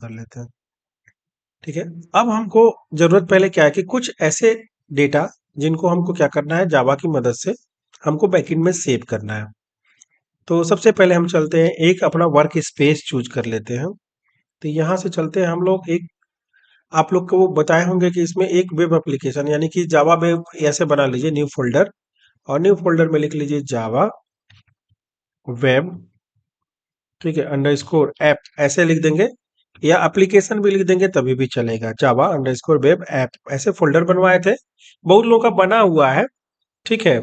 कर लेते हैं। ठीक है, अब हमको जरूरत पहले क्या है कि कुछ ऐसे डेटा जिनको हमको क्या करना है, जावा की मदद से हमको बैकएंड में सेव करना है। तो सबसे पहले हम चलते हैं, एक अपना वर्क स्पेस चूज कर लेते हैं। तो यहाँ से चलते हैं हम लोग, एक आप लोग को वो बताए होंगे कि इसमें एक वेब एप्लीकेशन यानी कि जावा वेब ऐसे बना लीजिए, न्यू फोल्डर, और न्यू फोल्डर में लिख लीजिए जावा वेब, ठीक है, अंडरस्कोर ऐप ऐसे लिख देंगे, या एप्लीकेशन भी लिख देंगे तभी भी चलेगा, जावा अंडरस्कोर वेब ऐप ऐसे फोल्डर बनवाए थे, बहुत लोगों का बना हुआ है। ठीक है,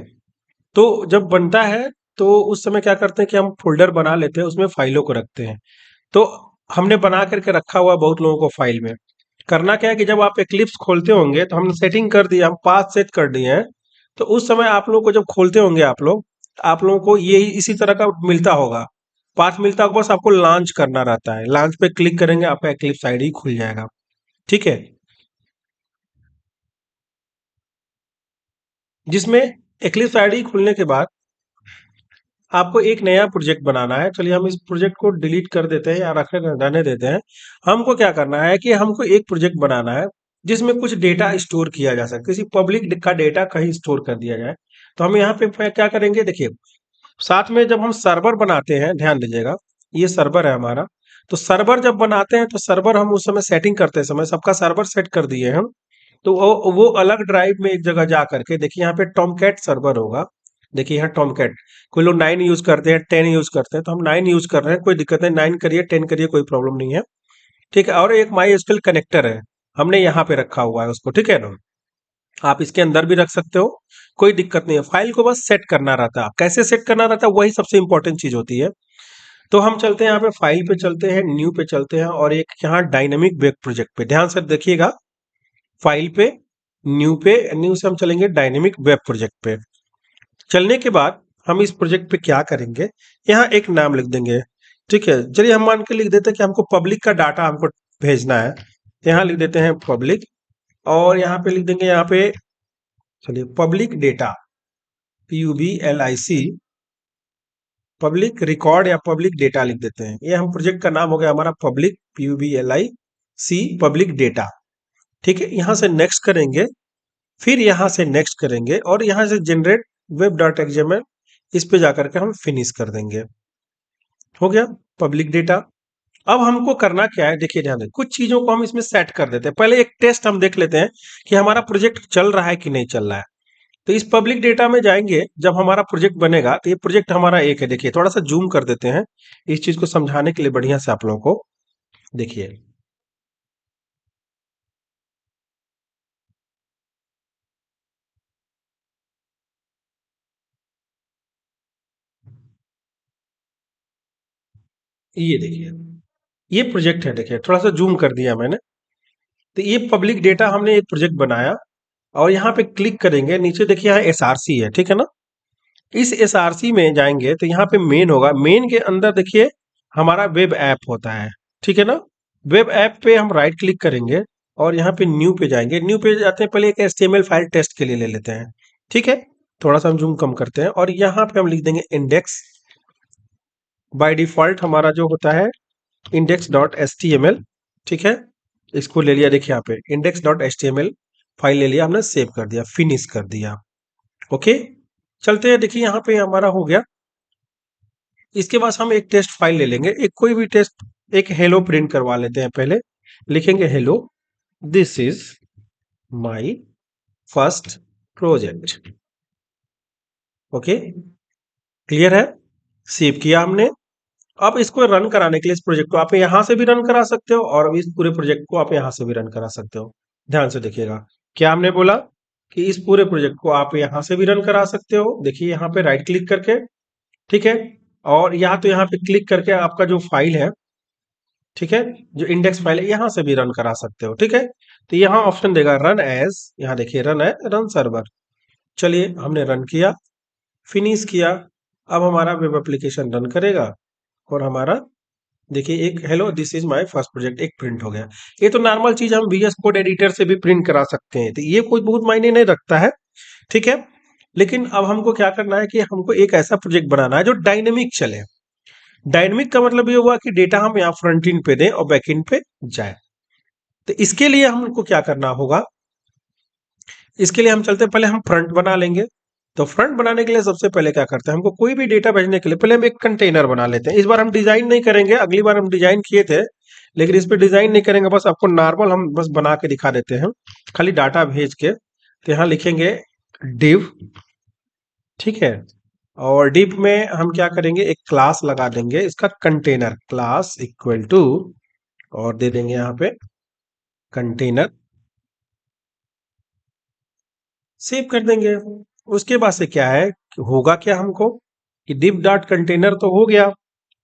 तो जब बनता है तो उस समय क्या करते हैं कि हम फोल्डर बना लेते हैं, उसमें फाइलों को रखते हैं। तो हमने बना करके रखा हुआ है बहुत लोगों को फाइल में। करना क्या है कि जब आप एक्लिप्स खोलते होंगे तो हमने सेटिंग कर दिया, हम पाथ सेट कर दिए हैं। तो उस समय आप लोगों को जब खोलते होंगे आप लोग, आप लोगों को ये इसी तरह का मिलता होगा, पाथ मिलता होगा, बस आपको लॉन्च करना रहता है, लॉन्च पे क्लिक करेंगे आपका एक्लिप्स आईडी खुल जाएगा। ठीक है, जिसमें एक्लिप्स आईडी खुलने के बाद आपको एक नया प्रोजेक्ट बनाना है। चलिए हम इस प्रोजेक्ट को डिलीट कर देते हैं या रहने देते हैं। हमको क्या करना है कि हमको एक प्रोजेक्ट बनाना है जिसमें कुछ डेटा स्टोर किया जा सके, किसी पब्लिक का डेटा कहीं स्टोर कर दिया जाए। तो हम यहाँ पे क्या करेंगे, देखिए, साथ में जब हम सर्वर बनाते हैं, ध्यान दीजिएगा, ये सर्वर है हमारा। तो सर्वर जब बनाते हैं तो सर्वर हम उस समय सेटिंग करते समय सबका सर्वर सेट कर दिए हम। तो वो अलग ड्राइव में एक जगह जा करके, देखिए यहाँ पे टॉमकैट सर्वर होगा, देखिए यहाँ टॉमकैट, कोई लोग 9 यूज करते हैं, 10 यूज करते हैं, तो हम 9 यूज कर रहे हैं, कोई दिक्कत नहीं, 9 करिए, 10 करिए, कोई प्रॉब्लम नहीं है। ठीक है, और एक माई एसक्यूएल कनेक्टर है, हमने यहाँ पे रखा हुआ है उसको, ठीक है ना, आप इसके अंदर भी रख सकते हो, कोई दिक्कत नहीं है। फाइल को बस सेट करना रहता है, कैसे सेट करना रहता है वही सबसे इंपॉर्टेंट चीज होती है। तो हम चलते हैं यहाँ पे, फाइल पे चलते हैं, न्यू पे चलते हैं, और एक यहाँ डायनेमिक वेब प्रोजेक्ट पे ध्यान से देखिएगा, फाइल पे, न्यू पे, न्यू से हम चलेंगे डायनेमिक वेब प्रोजेक्ट पे। चलने के बाद हम इस प्रोजेक्ट पे क्या करेंगे, यहाँ एक नाम लिख देंगे। ठीक है, चलिए हम मान के लिख देते हैं कि हमको पब्लिक का डाटा हमको भेजना है, तो यहाँ लिख देते हैं पब्लिक, और यहाँ पे लिख देंगे, यहाँ पे चलिए public data, PUBLIC, public record या पब्लिक डेटा लिख देते हैं। ये हम प्रोजेक्ट का नाम हो गया हमारा पब्लिक, PUBLIC पब्लिक डेटा। ठीक है, यहाँ से नेक्स्ट करेंगे, फिर यहाँ से नेक्स्ट करेंगे, और यहाँ से जनरेट वेब डॉट एक्सएमएल, इस पे जाकर के हम फिनिश कर देंगे। हो गया पब्लिक डेटा। अब हमको करना क्या है, देखिए ध्यान दें, कुछ चीजों को हम इसमें सेट कर देते हैं। पहले एक टेस्ट हम देख लेते हैं कि हमारा प्रोजेक्ट चल रहा है कि नहीं चल रहा है। तो इस पब्लिक डेटा में जाएंगे, जब हमारा प्रोजेक्ट बनेगा, तो ये प्रोजेक्ट हमारा एक है, देखिए थोड़ा सा जूम कर देते हैं इस चीज को समझाने के लिए बढ़िया से आप लोगों को। देखिए ये देखिए, ये प्रोजेक्ट है, देखिए थोड़ा सा जूम कर दिया मैंने। तो ये पब्लिक डेटा हमने एक प्रोजेक्ट बनाया, और यहाँ पे क्लिक करेंगे, नीचे देखिए यहाँ SRC है, ठीक है ना। इस SRC में जाएंगे तो यहाँ पे मेन होगा, मेन के अंदर देखिए हमारा वेब ऐप होता है, ठीक है ना। वेब ऐप पे हम राइट क्लिक करेंगे, और यहाँ पे न्यू पे जाएंगे, न्यू पे जाते हैं, पहले एक HTML फाइल टेस्ट के लिए ले लेते हैं। ठीक है, थोड़ा सा हम जूम कम करते हैं, और यहाँ पे हम लिख देंगे इंडेक्स, बाय डिफॉल्ट हमारा जो होता है index.html। ठीक है, इसको ले लिया, देखिए यहाँ पे index.html फाइल ले लिया हमने, सेव कर दिया, फिनिश कर दिया। ओके, चलते हैं, देखिए यहाँ पे हमारा हो गया। इसके बाद हम एक टेस्ट फाइल ले लेंगे, एक कोई भी टेस्ट, एक हेलो प्रिंट करवा लेते हैं पहले। लिखेंगे hello, this is my first project. Okay, clear है, सेव किया हमने। अब इसको रन कराने के लिए, इस प्रोजेक्ट को आप यहां से भी रन करा सकते हो, और इस पूरे प्रोजेक्ट को आप यहां से भी रन करा सकते हो। ध्यान से देखिएगा, क्या हमने बोला कि इस पूरे प्रोजेक्ट को आप यहां से भी रन करा सकते हो, देखिए यहाँ पे राइट क्लिक करके, ठीक है, और यहाँ तो यहाँ पे क्लिक करके आपका जो फाइल है, ठीक है, जो इंडेक्स फाइल है, यहाँ से भी रन करा सकते हो। ठीक है, तो यहाँ ऑप्शन देगा रन एज, यहाँ देखिए रन है, रन सर्वर। चलिए हमने रन किया, फिनिश किया। अब हमारा वेब एप्लीकेशन रन करेगा, और हमारा देखिए एक hello this is my first project एक प्रिंट हो गया। ये तो नॉर्मल चीज हम VS कोड एडिटर से भी प्रिंट करा सकते हैं, तो ये कोई बहुत मायने नहीं रखता है। ठीक है, लेकिन अब हमको क्या करना है कि हमको एक ऐसा प्रोजेक्ट बनाना है जो डायनेमिक चले, डायनेमिक का मतलब ये हुआ कि डेटा हम यहाँ फ्रंट एंड पे दें और बैक एंड पे जाए। तो इसके लिए हमको क्या करना होगा, इसके लिए हम चलते हैं, पहले हम फ्रंट बना लेंगे। तो फ्रंट बनाने के लिए सबसे पहले क्या करते हैं, हमको कोई भी डेटा भेजने के लिए पहले हम एक कंटेनर बना लेते हैं। इस बार हम डिजाइन नहीं करेंगे, अगली बार हम डिजाइन किए थे, लेकिन इस पे डिजाइन नहीं करेंगे, बस आपको नॉर्मल हम बस बना के दिखा देते हैं, खाली डाटा भेज के। तो यहाँ लिखेंगे डिव, ठीक है, और डिव में हम क्या करेंगे, एक क्लास लगा देंगे इसका कंटेनर, क्लास इक्वल टू, और दे देंगे यहाँ पे कंटेनर, सेव कर देंगे। उसके बाद से क्या है, होगा क्या हमको कि div डॉट कंटेनर तो हो गया।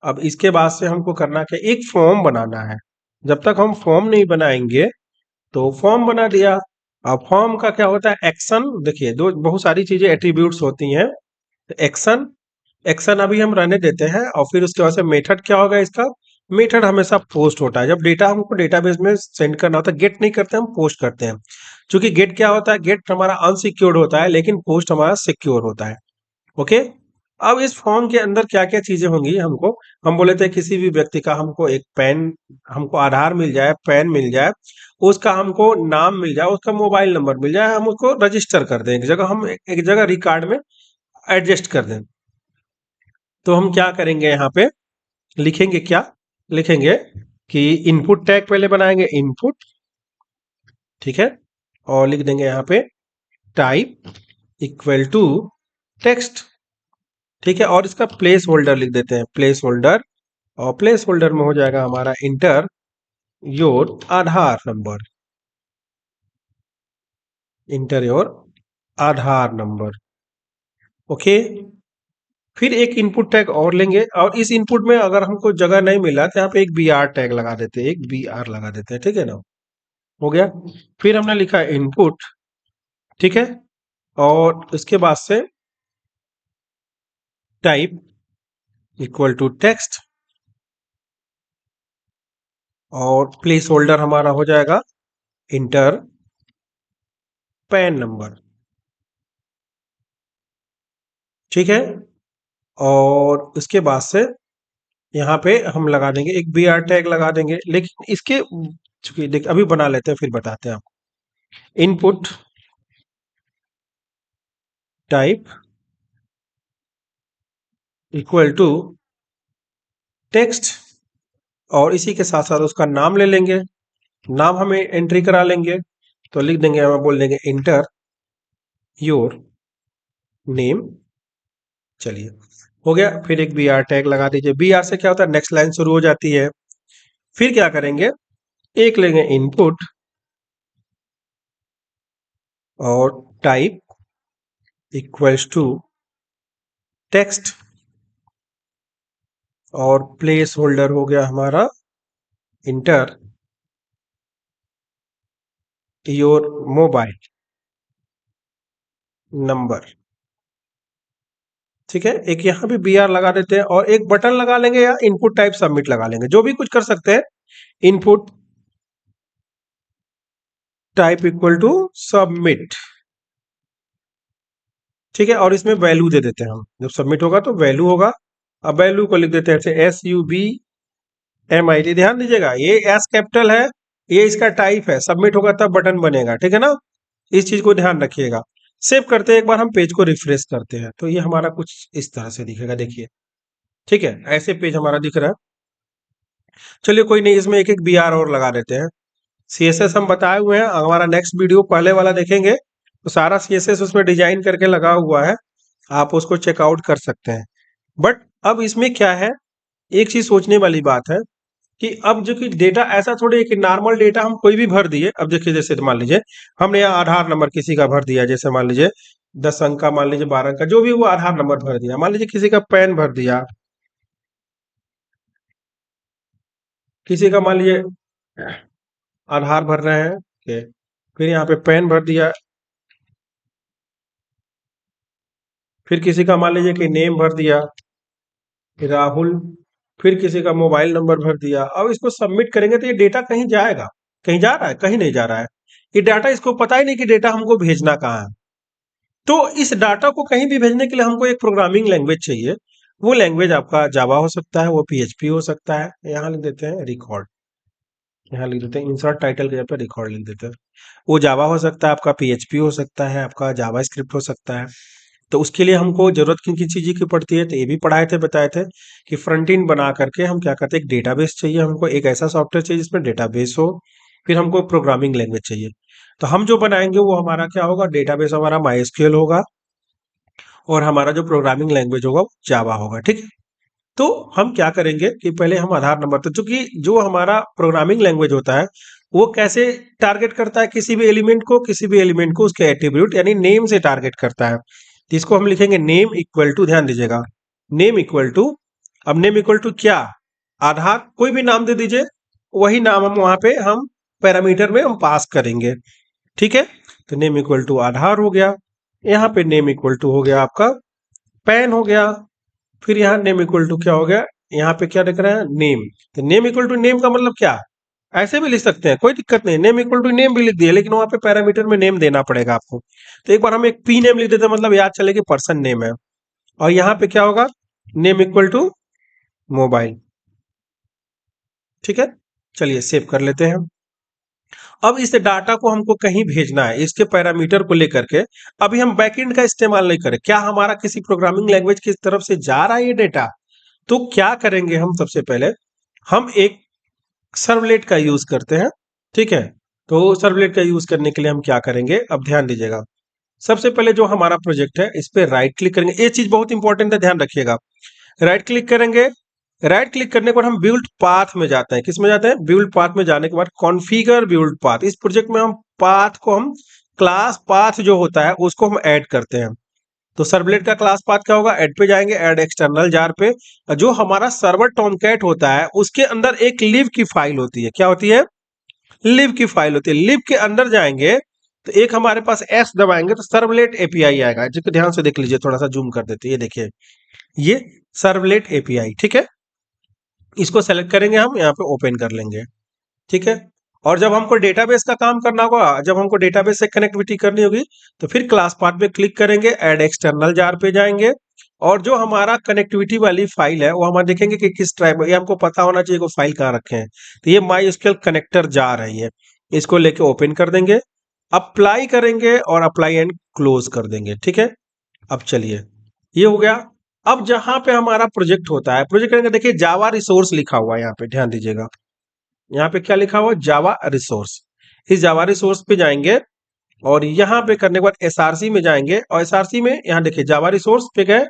अब इसके बाद से हमको करना क्या, एक फॉर्म बनाना है। जब तक हम फॉर्म नहीं बनाएंगे, तो फॉर्म बना दिया। अब फॉर्म का क्या होता है, एक्शन, देखिए दो बहुत सारी चीजें एट्रीब्यूट्स होती हैं। एक्शन, एक्शन अभी हम रहने देते हैं, और फिर उसके बाद से मेथड क्या होगा इसका, मेथड हमेशा पोस्ट होता है। जब डेटा हमको डेटाबेस में सेंड करना होता है, गेट नहीं करते, हम पोस्ट करते हैं। क्योंकि गेट क्या होता है, गेट हमारा अनसिक्योर्ड होता है, लेकिन पोस्ट हमारा सिक्योर होता है। ओके। अब इस फॉर्म के अंदर क्या क्या चीजें होंगी, हमको, हम बोले थे किसी भी व्यक्ति का हमको एक पैन, हमको आधार मिल जाए, पैन मिल जाए, उसका हमको नाम मिल जाए, उसका मोबाइल नंबर मिल जाए, हम उसको रजिस्टर कर दें एक जगह, हम एक जगह रिकॉर्ड में एडजस्ट कर दें। तो हम क्या करेंगे, यहाँ पे लिखेंगे क्या, लिखेंगे कि इनपुट टैग पहले बनाएंगे, इनपुट, ठीक है, और लिख देंगे यहाँ पे टाइप इक्वल टू टेक्स्ट, ठीक है, और इसका प्लेस होल्डर लिख देते हैं, प्लेस होल्डर, और प्लेस होल्डर में हो जाएगा हमारा inter your Aadhaar number, inter your Aadhaar number. Okay. फिर एक इनपुट टैग और लेंगे, और इस इनपुट में अगर हमको जगह नहीं मिला तो यहाँ पे एक बी आर टैग लगा देते हैं, एक बी आर लगा देते हैं, ठीक है ना, हो गया। फिर हमने लिखा इनपुट, ठीक है, और इसके बाद से टाइप इक्वल टू टेक्स्ट, और प्लेस होल्डर हमारा हो जाएगा इंटर पैन नंबर, ठीक है, और इसके बाद से यहाँ पे हम लगा देंगे एक बी आर टैग लगा देंगे, लेकिन इसके चूंकि देख अभी बना लेते हैं फिर बताते हैं आपको। Input type equal to text, और इसी के साथ साथ उसका नाम ले लेंगे, नाम हमें एंट्री करा लेंगे। तो लिख देंगे, हम बोल देंगे इंटर योर नेम, चलिए हो गया। फिर एक बी आर टैग लगा दीजिए, बी आर से क्या होता है, नेक्स्ट लाइन शुरू हो जाती है। फिर क्या करेंगे, एक लेंगे इनपुट और टाइप इक्वल्स टू टेक्स्ट, और प्लेस होल्डर हो गया हमारा इंटर योर मोबाइल नंबर, ठीक है। एक यहाँ भी बी आर लगा देते हैं, और एक बटन लगा लेंगे या इनपुट टाइप सबमिट लगा लेंगे, जो भी कुछ कर सकते हैं। Input type equal to submit, ठीक है, और इसमें वैल्यू दे देते हैं हम, जब सबमिट होगा तो वैल्यू होगा। अब वैल्यू को लिख देते हैं SUBMIT, ध्यान दीजिएगा ये एस कैपिटल है, ये इसका टाइप है, सबमिट होगा तब बटन बनेगा, ठीक है ना, इस चीज को ध्यान रखिएगा। सेव करते हैं, एक बार हम पेज को रिफ्रेश करते हैं, तो ये हमारा कुछ इस तरह से दिखेगा, देखिए, ठीक है, ऐसे पेज हमारा दिख रहा है। चलिए कोई नहीं, इसमें एक एक बी आर और लगा देते हैं। CSS हम बताए हुए हैं, हमारा नेक्स्ट वीडियो पहले वाला देखेंगे तो सारा CSS उसमें डिजाइन करके लगा हुआ है, आप उसको चेकआउट कर सकते हैं। बट अब इसमें क्या है, एक चीज सोचने वाली बात है कि अब जो कि डेटा ऐसा थोड़ी है कि नॉर्मल डेटा हम कोई भी भर दिए। अब देखिए, जैसे मान लीजिए हमने यहाँ आधार नंबर किसी का भर दिया, जैसे मान लीजिए 10 अंक का, मान लीजिए 12 अंक का, जो भी वो आधार नंबर भर दिया, मान लीजिए किसी का पैन भर दिया, किसी का मान लीजिए आधार भर रहे हैं, ओके, फिर यहाँ पे पैन भर दिया, फिर किसी का मान लीजिए कि नेम भर दिया राहुल, फिर किसी का मोबाइल नंबर भर दिया। अब इसको सबमिट करेंगे तो ये डेटा कहीं जाएगा, कहीं जा रहा है, कहीं नहीं जा रहा है। ये डाटा, इसको पता ही नहीं कि डेटा हमको भेजना कहाँ है। तो इस डाटा को कहीं भी भेजने के लिए हमको एक प्रोग्रामिंग लैंग्वेज चाहिए। वो लैंग्वेज आपका जावा हो सकता है, वो पीएचपी हो सकता है। यहाँ लिख देते हैं रिकॉर्ड, यहाँ लिख देते हैं इंसर्ट टाइटल के जगह पे रिकॉर्ड लिख देते हैं। वो जावा हो सकता है, आपका पीएचपी हो सकता है, आपका जावा स्क्रिप्ट हो सकता है। तो उसके लिए हमको जरूरत किन किन चीज़ों की पड़ती है, तो ये भी पढ़ाए थे, बताए थे कि फ्रंट एंड बना करके हम क्या करते हैं, एक डेटाबेस चाहिए हमको, एक ऐसा सॉफ्टवेयर चाहिए जिसमें डेटाबेस हो, फिर हमको प्रोग्रामिंग लैंग्वेज चाहिए। तो हम जो बनाएंगे वो हमारा क्या होगा, डेटाबेस हमारा माइस्क्यूएल होगा और हमारा जो प्रोग्रामिंग लैंग्वेज होगा वो जावा होगा, ठीक है। तो हम क्या करेंगे कि पहले हम आधार नंबर, तो चूंकि जो हमारा प्रोग्रामिंग लैंग्वेज होता है वो कैसे टारगेट करता है, किसी भी एलिमेंट को उसके एट्रीब्यूट यानी नेम से टारगेट करता है। तो इसको हम लिखेंगे नेम इक्वल टू, ध्यान दीजिएगा, नेम इक्वल टू, अब नेम इक्वल टू क्या, आधार, कोई भी नाम दे दीजिए, वही नाम हम वहां पे हम पैरामीटर में हम पास करेंगे, ठीक है। तो नेम इक्वल टू आधार हो गया, यहाँ पे नेम इक्वल टू हो गया आपका पैन हो गया, फिर यहाँ नेम इक्वल टू क्या हो गया, यहाँ पे क्या लिख रहे हैं, नेम। तो नेम इक्वल टू नेम का मतलब क्या, ऐसे भी लिख सकते हैं, कोई दिक्कत नहीं, नेम इक्वल टू नेम भी लिख दिया, लेकिन वहां पे पैरामीटर में नेम देना पड़ेगा आपको। तो एक बार हम एक पी नेम लिख देते हैं, मतलब याद चले कि पर्सन नेम है। और यहाँ पे क्या होगा, नेम इक्वल टू मोबाइल, ठीक है। चलिए सेव कर लेते हैं। अब इस डाटा को हमको कहीं भेजना है, इसके पैरामीटर को लेकर के अभी हम बैकएंड का इस्तेमाल नहीं करें, क्या हमारा किसी प्रोग्रामिंग लैंग्वेज की तरफ से जा रहा है ये डेटा, तो क्या करेंगे हम, सबसे पहले हम एक सर्वलेट का यूज करते हैं, ठीक है। तो सर्वलेट का यूज करने के लिए हम क्या करेंगे, अब ध्यान दीजिएगा, सबसे पहले जो हमारा प्रोजेक्ट है इस पे राइट क्लिक करेंगे, ये चीज बहुत इंपॉर्टेंट है, ध्यान रखिएगा। राइट क्लिक करेंगे, राइट क्लिक करने के बाद हम बिल्ड पाथ में जाते हैं, किस में जाते हैं, बिल्ड पाथ में जाने के बाद कॉन्फ़िगर बिल्ड पाथ, इस प्रोजेक्ट में हम पाथ को हम क्लास पाथ जो होता है उसको हम ऐड करते हैं। तो सर्वलेट का क्लास पाथ क्या होगा, ऐड पे जाएंगे, ऐड एक्सटर्नल जार पे, जो हमारा सर्वर टॉमकैट होता है उसके अंदर एक लिव की फाइल होती है, क्या होती है, लिव की फाइल होती है। लिव के अंदर जाएंगे तो एक हमारे पास एस दबाएंगे तो सर्वलेट एपीआई आएगा, जिसको ध्यान से देख लीजिए, थोड़ा सा जूम कर देते हैं, ये देखिए, ये सर्वलेट एपीआई, ठीक है। इसको सेलेक्ट करेंगे, हम यहाँ पे ओपन कर लेंगे, ठीक है। और जब हमको डेटाबेस का काम करना होगा, जब हमको डेटाबेस से कनेक्टिविटी करनी होगी, तो फिर क्लास पाथ पे क्लिक करेंगे, ऐड एक्सटर्नल जार पे जाएंगे, और जो हमारा कनेक्टिविटी वाली फाइल है वो हम देखेंगे कि किस टाइप में, ये हमको पता होना चाहिए कि फाइल कहाँ रखे हैं। तो ये माई स्केल कनेक्टर जार है ये, इसको लेके ओपन कर देंगे, अप्लाई करेंगे और अप्लाई एंड क्लोज कर देंगे, ठीक है। अब चलिए, ये हो गया। अब जहां पे हमारा प्रोजेक्ट होता है, प्रोजेक्ट करेंगे, देखिए जावा रिसोर्स लिखा हुआ है यहाँ पे, ध्यान दीजिएगा, यहाँ पे क्या लिखा हुआ, जावा रिसोर्स। इस जावा रिसोर्स पे जाएंगे और यहाँ पे करने के बाद एसआरसी में जाएंगे, और एसआरसी में यहाँ देखिए जावा रिसोर्स पे गए,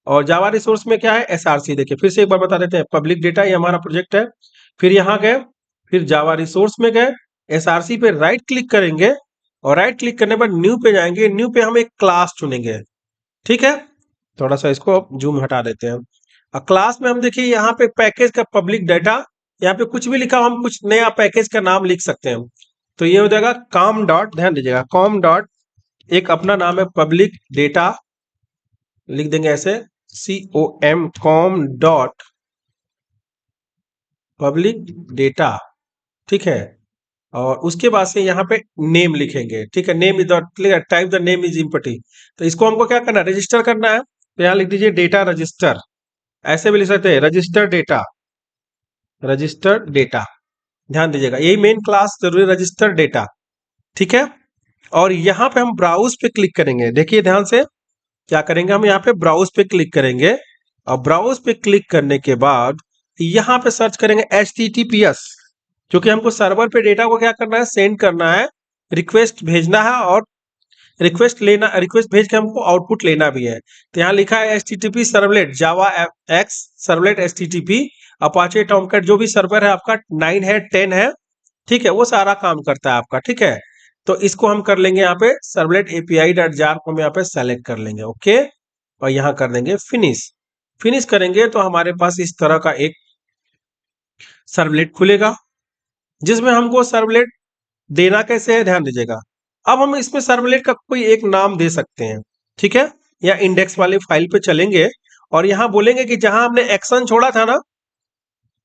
और जावा रिसोर्स में क्या है, एसआरसी, देखिए फिर से एक बार बता देते हैं, पब्लिक डेटा ये हमारा प्रोजेक्ट है। फिर यहाँ गए, फिर जावा रिसोर्स में गए, एसआरसी पे राइट क्लिक करेंगे, और राइट क्लिक करने पर न्यू पे जाएंगे, न्यू पे हम एक क्लास चुनेंगे, ठीक है। थोड़ा सा इसको जूम हटा देते हैं। और क्लास में हम देखिए यहाँ पे पैकेज का पब्लिक डाटा, यहाँ पे कुछ भी लिखा, हम कुछ नया पैकेज का नाम लिख सकते हैं। तो ये हो जाएगा कॉम डॉट, ध्यान दीजिएगा, कॉम डॉट, एक अपना नाम है पब्लिक डेटा, लिख देंगे ऐसे, COM, com dot public data, ठीक है। और उसके बाद से यहाँ पे नेम लिखेंगे, ठीक है, name is type the name is empty. तो इसको हमको क्या करना है, रजिस्टर करना है, तो यहाँ लिख दीजिए डेटा रजिस्टर, ऐसे भी लिख सकते हैं रजिस्टर डेटा, रजिस्टर डेटा, ध्यान दीजिएगा यही मेन क्लास जरूरी, रजिस्टर डेटा, ठीक है। और यहाँ पे हम ब्राउज पे क्लिक करेंगे, देखिए ध्यान से, क्या करेंगे, हम यहाँ पे ब्राउज पे क्लिक करेंगे, और ब्राउज पे क्लिक करने के बाद यहाँ पे सर्च करेंगे HTTPS, क्योंकि हमको सर्वर पे डेटा को क्या करना है, सेंड करना है, रिक्वेस्ट भेजना है, और रिक्वेस्ट लेना, रिक्वेस्ट भेज के हमको आउटपुट लेना भी है। तो यहाँ लिखा है HTTP सर्वलेट जावा x servlet HTTP Apache Tomcat, जो भी सर्वर है आपका 9 है 10 है, ठीक है, वो सारा काम करता है आपका, ठीक है। तो इसको हम कर लेंगे यहाँ पे सर्वलेट एपीआई डॉट जार को हम यहाँ पे सेलेक्ट कर लेंगे, ओके, और यहाँ कर देंगे फिनिश। फिनिश करेंगे तो हमारे पास इस तरह का एक सर्वलेट खुलेगा, जिसमें हमको सर्वलेट देना कैसे है, ध्यान दीजिएगा। अब हम इसमें सर्वलेट का कोई एक नाम दे सकते हैं, ठीक है, या इंडेक्स वाली फाइल पे चलेंगे, और यहाँ बोलेंगे कि जहां हमने एक्शन छोड़ा था ना,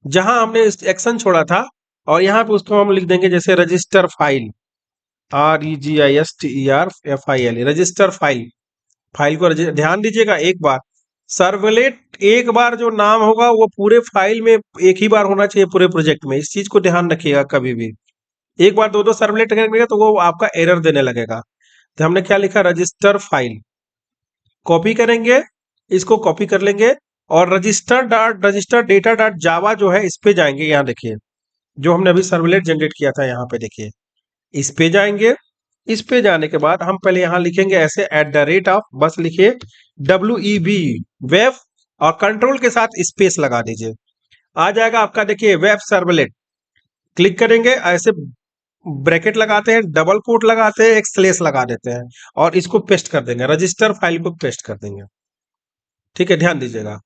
जहां हमने एक्शन छोड़ा था, और यहाँ पे उसको हम लिख देंगे जैसे register file, REGISTER FILE, register file, file को ध्यान दीजिएगा एक बार, सर्वलेट एक बार जो नाम होगा वो पूरे फाइल में एक ही बार होना चाहिए, पूरे प्रोजेक्ट में। इस चीज को ध्यान रखिएगा कभी भी। एक बार दो दो सर्वलेट करेंगे तो वो आपका एरर देने लगेगा। तो हमने क्या लिखा, रजिस्टर फाइल कॉपी करेंगे, इसको कॉपी कर लेंगे और रजिस्टर डेटा डॉट जावा जो है इस पे जाएंगे। यहाँ देखिए जो हमने अभी सर्वलेट जनरेट किया था, यहाँ पे देखिए इस पे जाएंगे। इस पे जाने के बाद हम पहले यहाँ लिखेंगे ऐसे @, बस लिखिए WEB वेब, और कंट्रोल के साथ स्पेस लगा दीजिए। आ जाएगा आपका देखिए वेब सर्वलेट। क्लिक करेंगे, ऐसे ब्रैकेट लगाते हैं, डबल कोट लगाते हैं, एक स्लेस लगा देते हैं और इसको पेस्ट कर देंगे, रजिस्टर फाइल को पेस्ट कर देंगे। ठीक है, ध्यान दीजिएगा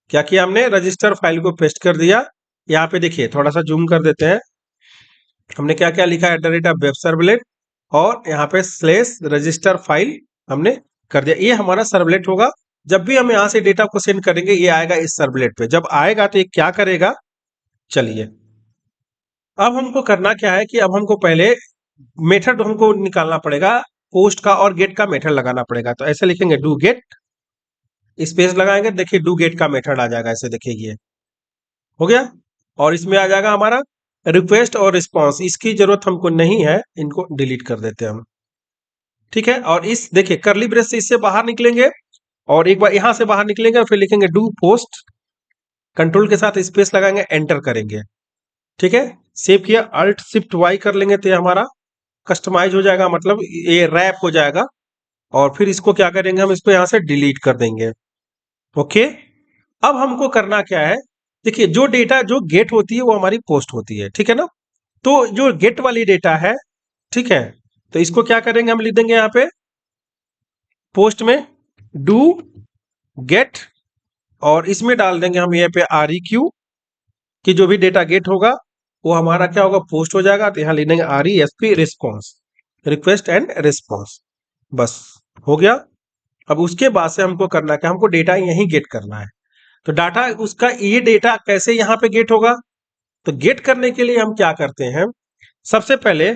क्या किया हमने, रजिस्टर फाइल को पेस्ट कर दिया। यहाँ पे देखिए थोड़ा सा जूम कर देते हैं, हमने क्या क्या लिखा है, वेब सर्वलेट और यहाँ पे स्लेस रजिस्टर फाइल हमने कर दिया। ये हमारा सर्वलेट होगा। जब भी हम यहाँ से डेटा को सेंड करेंगे ये आएगा इस सर्वलेट पे। जब आएगा तो ये क्या करेगा, चलिए अब हमको करना क्या है कि अब हमको पहले मेथड हमको निकालना पड़ेगा, पोस्ट का और गेट का मेथड लगाना पड़ेगा। तो ऐसे लिखेंगे डू गेट, स्पेस लगाएंगे, देखिए डू गेट का मेथड आ जाएगा। ऐसे देखिए ये हो गया, और इसमें आ जाएगा हमारा रिक्वेस्ट और रिस्पॉन्स। इसकी जरूरत हमको नहीं है, इनको डिलीट कर देते हैं हम। ठीक है, और इस देखिए करली ब्रेस से इससे बाहर निकलेंगे और एक बार यहां से बाहर निकलेंगे, फिर लिखेंगे डू पोस्ट, कंट्रोल के साथ स्पेस लगाएंगे, एंटर करेंगे। ठीक है, सेव किया, अल्ट शिफ्ट वाई कर लेंगे तो ये हमारा कस्टमाइज हो जाएगा, मतलब ये रैप हो जाएगा। और फिर इसको क्या करेंगे, हम इसको यहां से डिलीट कर देंगे। ओके, अब हमको करना क्या है, देखिए जो डेटा जो गेट होती है वो हमारी पोस्ट होती है, ठीक है ना। तो जो गेट वाली डेटा है, ठीक है, तो इसको क्या करेंगे, हम लिख देंगे यहाँ पे पोस्ट में डू गेट, और इसमें डाल देंगे हम यहाँ पे REQ कि जो भी डेटा गेट होगा वो हमारा क्या होगा, पोस्ट हो जाएगा। तो यहाँ लिख देंगे RESP response, request and response, बस हो गया। अब उसके बाद से हमको करना क्या, हमको डेटा यहीं गेट करना है। तो डाटा उसका ये डेटा कैसे यहाँ पे गेट होगा, तो गेट करने के लिए हम क्या करते हैं, सबसे पहले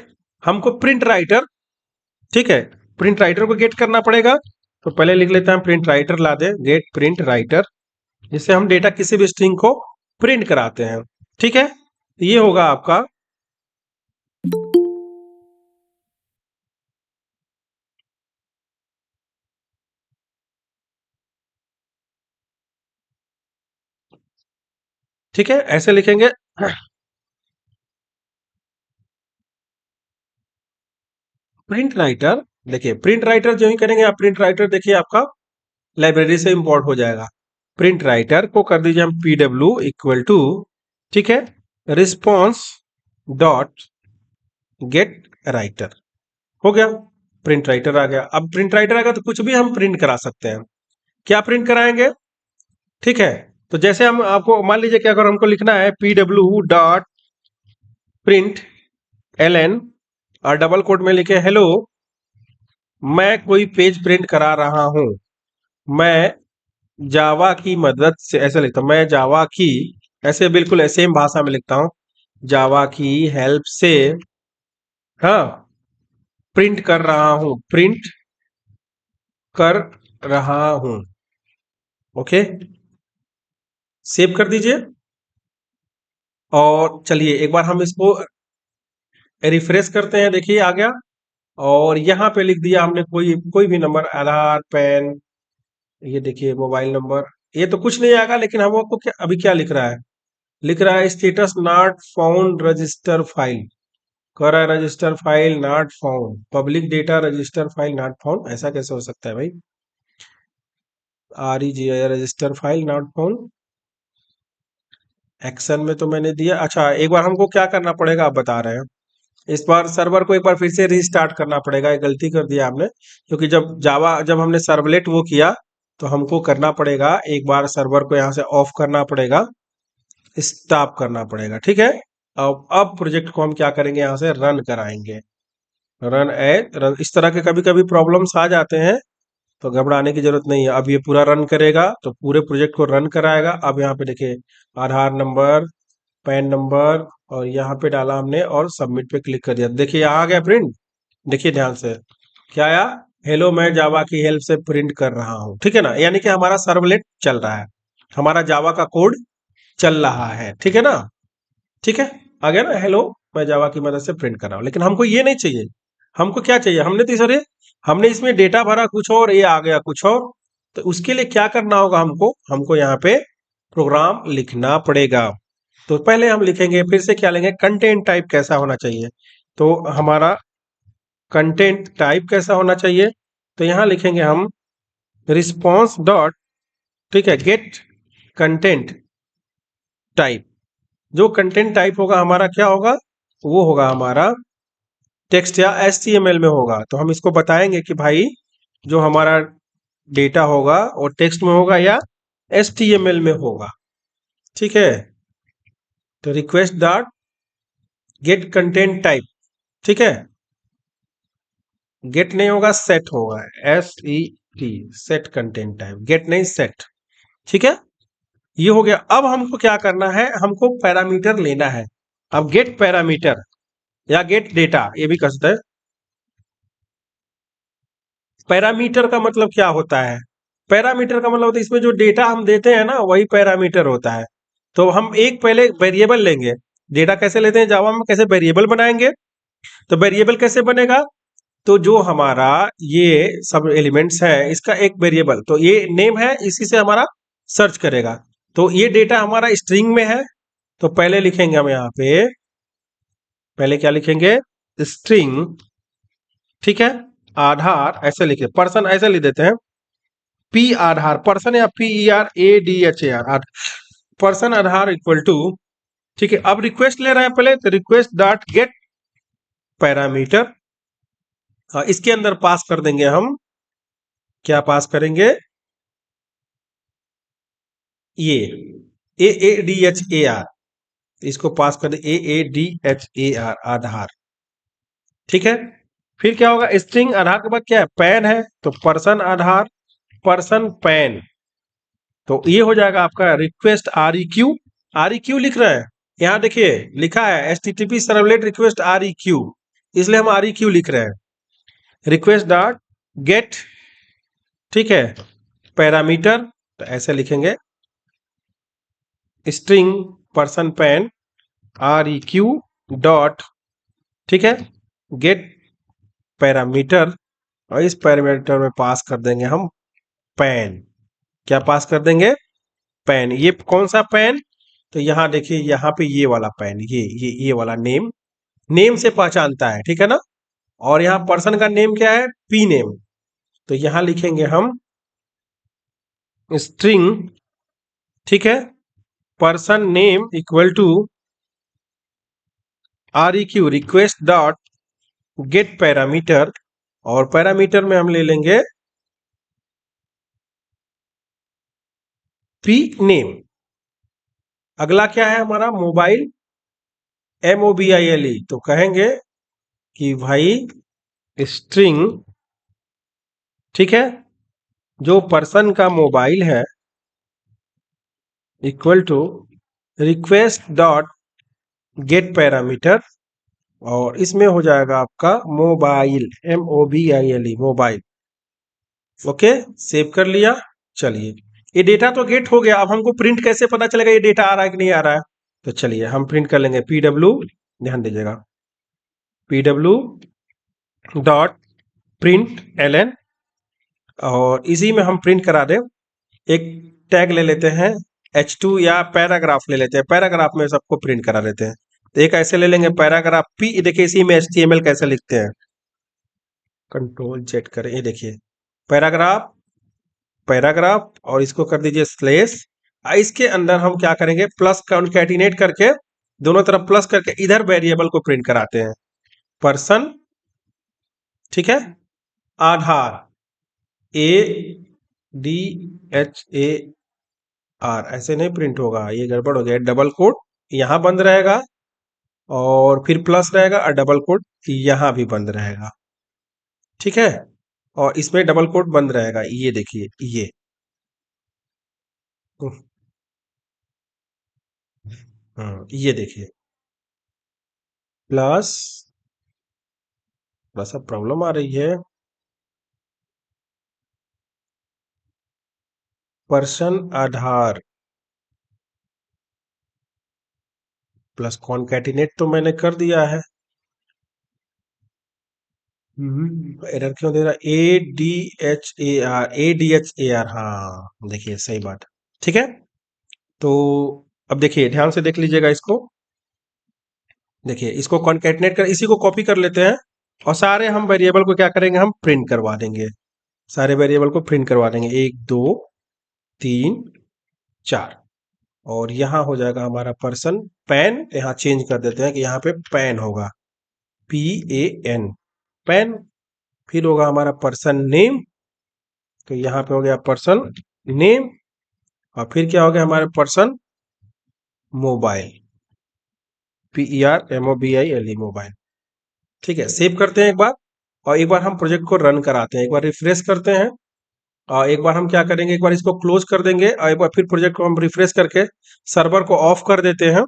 हमको प्रिंट राइटर, ठीक है, प्रिंट राइटर को गेट करना पड़ेगा। तो पहले लिख लेते हैं प्रिंट राइटर ला दे, गेट प्रिंट राइटर, जिससे हम डेटा किसी भी स्ट्रिंग को प्रिंट कराते हैं। ठीक है, ये होगा आपका ठीक है, ऐसे लिखेंगे प्रिंट राइटर। देखिए प्रिंट राइटर जो ही करेंगे आप, प्रिंट राइटर देखिए आपका लाइब्रेरी से इंपोर्ट हो जाएगा। प्रिंट राइटर को कर दीजिए हम PW इक्वल टू, ठीक है, रिस्पॉन्स डॉट गेट राइटर, हो गया, प्रिंट राइटर आ गया। अब प्रिंट राइटर आ गया तो कुछ भी हम प्रिंट करा सकते हैं। क्या प्रिंट कराएंगे, ठीक है, तो जैसे हम आपको मान लीजिए कि अगर हमको लिखना है PW डॉट प्रिंट LN और डबल कोट में लिखे हेलो, मैं कोई पेज प्रिंट करा रहा हूं, मैं जावा की मदद से, ऐसे लिखता हूं, मैं जावा की, ऐसे बिल्कुल सेम भाषा में लिखता हूं, जावा की हेल्प से, हाँ, प्रिंट कर रहा हूं, प्रिंट कर रहा हूं। ओके, सेव कर दीजिए और चलिए एक बार हम इसको रिफ्रेश करते हैं, देखिए आ गया। और यहाँ पे लिख दिया हमने कोई कोई भी नंबर, आधार, पैन, ये देखिए मोबाइल नंबर, ये तो कुछ नहीं आएगा, लेकिन हम आपको क्या अभी क्या लिख रहा है, लिख रहा है status not found register file, कह रहा है register file not found, public data register file not found. ऐसा कैसे हो सकता है भाई, REGI register file not found, action में तो मैंने दिया। अच्छा एक बार हमको क्या करना पड़ेगा, आप बता रहे हैं, इस बार सर्वर को एक बार फिर से रीस्टार्ट करना पड़ेगा। एक गलती कर दिया हमने, क्योंकि जब हमने सर्वलेट वो किया तो हमको करना पड़ेगा एक बार सर्वर को यहाँ से ऑफ करना पड़ेगा, स्टॉप करना पड़ेगा। ठीक है, अब प्रोजेक्ट को हम क्या करेंगे, यहाँ से रन कराएंगे, रन। इस तरह के कभी कभी प्रॉब्लम्स आ जाते हैं, तो घबराने की जरूरत नहीं है। अब ये पूरा रन करेगा तो पूरे प्रोजेक्ट को रन कराएगा। अब यहाँ पे देखिए आधार नंबर, पैन नंबर, और यहाँ पे डाला हमने और सबमिट पे क्लिक कर दिया, देखिए यहाँ आ गया प्रिंट। देखिए ध्यान से क्या आया, हेलो मैं जावा की हेल्प से प्रिंट कर रहा हूँ, ठीक है ना, यानी कि हमारा सर्वलेट चल रहा है, हमारा जावा का कोड चल रहा है, ठीक है ना। ठीक है, आ गया ना, हेलो मैं जावा की मदद से प्रिंट कर रहा हूँ, लेकिन हमको ये नहीं चाहिए। हमको क्या चाहिए, हमने तो सर हमने इसमें डेटा भरा कुछ और, ये आ गया कुछ और। तो उसके लिए क्या करना होगा, हमको हमको यहाँ पे प्रोग्राम लिखना पड़ेगा। तो पहले हम लिखेंगे, फिर से क्या लेंगे, कंटेंट टाइप कैसा होना चाहिए। तो हमारा कंटेंट टाइप कैसा होना चाहिए, तो यहाँ लिखेंगे हम रिस्पॉन्स डॉट, ठीक है, गेट कंटेंट टाइप। जो कंटेंट टाइप होगा हमारा क्या होगा, वो होगा हमारा टेक्स्ट या HTML में होगा। तो हम इसको बताएंगे कि भाई जो हमारा डेटा होगा वो टेक्स्ट में होगा या HTML में होगा, ठीक है। तो request dot get content type, ठीक है, गेट नहीं होगा सेट होगा, SET, set content type, get नहीं सेट, ठीक है। ये हो गया। अब हमको क्या करना है, हमको पैरामीटर लेना है। अब गेट पैरामीटर या गेट डेटा, ये भी कह सकते हैं। पैरामीटर का मतलब क्या होता है, पैरामीटर का मतलब होता है इसमें जो डेटा हम देते हैं ना वही पैरामीटर होता है। तो हम एक पहले वेरिएबल लेंगे। डेटा कैसे लेते हैं जावा में, कैसे वेरिएबल बनाएंगे। तो वेरिएबल कैसे बनेगा, तो जो हमारा ये सब एलिमेंट्स है इसका एक वेरिएबल, तो ये नेम है, इसी से हमारा सर्च करेगा। तो ये डेटा हमारा स्ट्रिंग में है। तो पहले लिखेंगे हम यहाँ पे, पहले क्या लिखेंगे, स्ट्रिंग, ठीक है, आधार ऐसे लिखे, पर्सन ऐसे लिख देते हैं, पी आधार, पर्सन या PERADHAR, person Aadhaar equal to, ठीक है। अब रिक्वेस्ट ले रहे हैं पहले, तो रिक्वेस्ट डॉट गेट पैरामीटर, इसके अंदर पास कर देंगे हम, क्या पास करेंगे, ये AADHAR, इसको पास कर दे, AADHAR, आधार, ठीक है। फिर क्या होगा, स्ट्रिंग आधार के बाद क्या है, पैन है, तो पर्सन आधार, पर्सन पैन। तो ये हो जाएगा आपका रिक्वेस्ट REQ लिख रहे हैं, यहाँ देखिए लिखा है HTTP सर्वलेट रिक्वेस्ट REQ, इसलिए हम REQ लिख रहे हैं। रिक्वेस्ट डॉट गेट, ठीक है, पैरामीटर, तो ऐसे लिखेंगे string person pan REQ dot, ठीक है, गेट पैरामीटर, और इस पैरामीटर में पास कर देंगे हम पैन। क्या पास कर देंगे, पैन। ये कौन सा पैन, तो यहाँ देखिए, यहाँ पे ये वाला पैन, ये वाला नेम, नेम से पहचानता है, ठीक है ना। और यहाँ पर्सन का नेम क्या है, P नेम। तो यहाँ लिखेंगे हम स्ट्रिंग, ठीक है, person name equal to REQ request dot get parameter, और पैरामीटर में हम ले लेंगे P नेम। अगला क्या है हमारा, मोबाइल, MOBILE, तो कहेंगे कि भाई स्ट्रिंग, ठीक है, जो पर्सन का मोबाइल है equal to request dot get parameter, और इसमें हो जाएगा आपका mobile, MOBILE, mobile. Okay, save कर लिया। चलिए, ये डेटा तो गेट हो गया। अब हमको प्रिंट कैसे पता चलेगा ये डेटा आ रहा है कि नहीं आ रहा है, तो चलिए हम प्रिंट कर लेंगे PW, ध्यान दीजिएगा, PW डॉट प्रिंट LN, और इसी में हम प्रिंट करा दें। एक टैग ले लेते हैं H2, या पैराग्राफ ले लेते हैं, पैराग्राफ में सबको प्रिंट करा देते हैं। तो एक ऐसे ले लेंगे पैराग्राफ P, देखिए इसी में HTML कैसे लिखते हैं, Ctrl Z करें, ये देखिए पैराग्राफ, पैराग्राफ, और इसको कर दीजिए स्लेश। इसके अंदर हम क्या करेंगे, प्लस कॉन्कैटिनेट करके, दोनों तरफ प्लस करके इधर वेरिएबल को प्रिंट कराते हैं, पर्सन, ठीक है, आधार, ADHAR, ऐसे नहीं प्रिंट होगा, ये गड़बड़ हो गया, डबल कोट यहाँ बंद रहेगा, और फिर प्लस रहेगा, और डबल कोट यहाँ भी बंद रहेगा, ठीक है, और इसमें डबल कोट बंद रहेगा, ये देखिए ये, ये देखिए प्लस, थोड़ा सा प्रॉब्लम आ रही है, पर्सन आधार प्लस कॉनकैटिनेट तो मैंने कर दिया है। एरर क्यों दे रहा है? A D H A R, हाँ देखिए सही बात। ठीक है, तो अब देखिए ध्यान से देख लीजिएगा इसको। देखिए इसको कॉन्केटनेट कर, इसी को कॉपी कर लेते हैं और सारे हम वेरिएबल को क्या करेंगे, हम प्रिंट करवा देंगे। सारे वेरिएबल को प्रिंट करवा देंगे, 1 2 3 4। और यहाँ हो जाएगा हमारा पर्सन पैन, यहाँ चेंज कर देते हैं कि यहाँ पे पैन होगा, PAN, पैन। फिर होगा हमारा पर्सन नेम, तो यहाँ पे हो गया पर्सन नेम। और फिर क्या हो गया हमारे पर्सन मोबाइल, PERMOBILE, मोबाइल। ठीक है, सेव करते हैं एक बार, और एक बार हम प्रोजेक्ट को रन कराते हैं, एक बार रिफ्रेश करते हैं। और एक बार हम क्या करेंगे, एक बार इसको क्लोज कर देंगे और एक बार फिर प्रोजेक्ट को हम रिफ्रेश करके सर्वर को ऑफ कर देते हैं।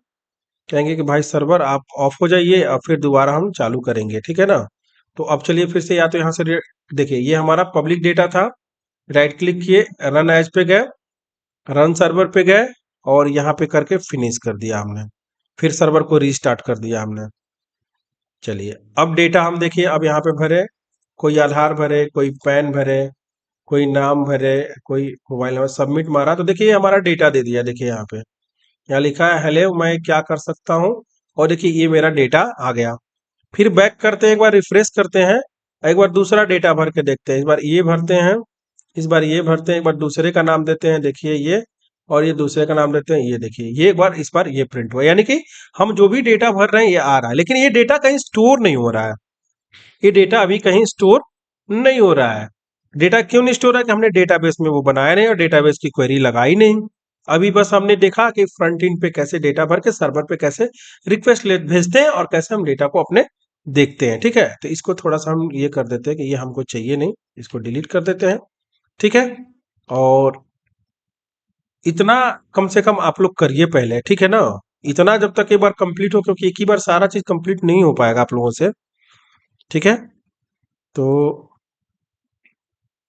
कहेंगे कि भाई सर्वर आप ऑफ हो जाइए और फिर दोबारा हम चालू करेंगे, ठीक है ना। तो अब चलिए फिर से, या तो यहाँ से देखिए ये हमारा पब्लिक डेटा था, राइट क्लिक किए, रन एज पे गए, रन सर्वर पे गए और यहाँ पे करके फिनिश कर दिया हमने, फिर सर्वर को रीस्टार्ट कर दिया हमने। चलिए अब डेटा हम देखिए, अब यहाँ पे भरे, कोई आधार भरे, कोई पैन भरे, कोई नाम भरे, कोई मोबाइल नंबर, सबमिट मारा तो देखिए ये हमारा डेटा दे दिया। देखिए यहाँ पे, यहाँ लिखा है हेलो मैं क्या कर सकता हूँ, और देखिए ये मेरा डेटा आ गया। फिर बैक करते हैं, एक बार रिफ्रेश करते हैं, एक बार दूसरा डेटा भर के देखते हैं। इस बार ये भरते हैं, इस बार ये भरते हैं, एक बार दूसरे का नाम देते हैं, देखिए ये, और ये दूसरे का नाम देते हैं, ये देखिए ये एक बार, इस बार ये प्रिंट हुआ। यानी कि हम जो भी डेटा भर रहे हैं ये आ रहा है, लेकिन ये डेटा कहीं स्टोर नहीं हो रहा है। ये डेटा अभी कहीं स्टोर नहीं हो रहा है। डेटा क्यों नहीं स्टोर है? कि हमने डेटाबेस में वो बनाया नहीं और डेटाबेस की क्वेरी लगाई नहीं। अभी बस हमने देखा कि फ्रंट एंड पे कैसे डेटा भर के सर्वर पे कैसे रिक्वेस्ट भेजते हैं और कैसे हम डेटा को अपने देखते हैं। ठीक है, तो इसको थोड़ा सा हम ये कर देते हैं कि ये हमको चाहिए नहीं, इसको डिलीट कर देते हैं। ठीक है, और इतना कम से कम आप लोग करिए पहले, ठीक है ना। इतना जब तक एक बार कंप्लीट हो, क्योंकि एक ही बार सारा चीज कंप्लीट नहीं हो पाएगा आप लोगों से। ठीक है, तो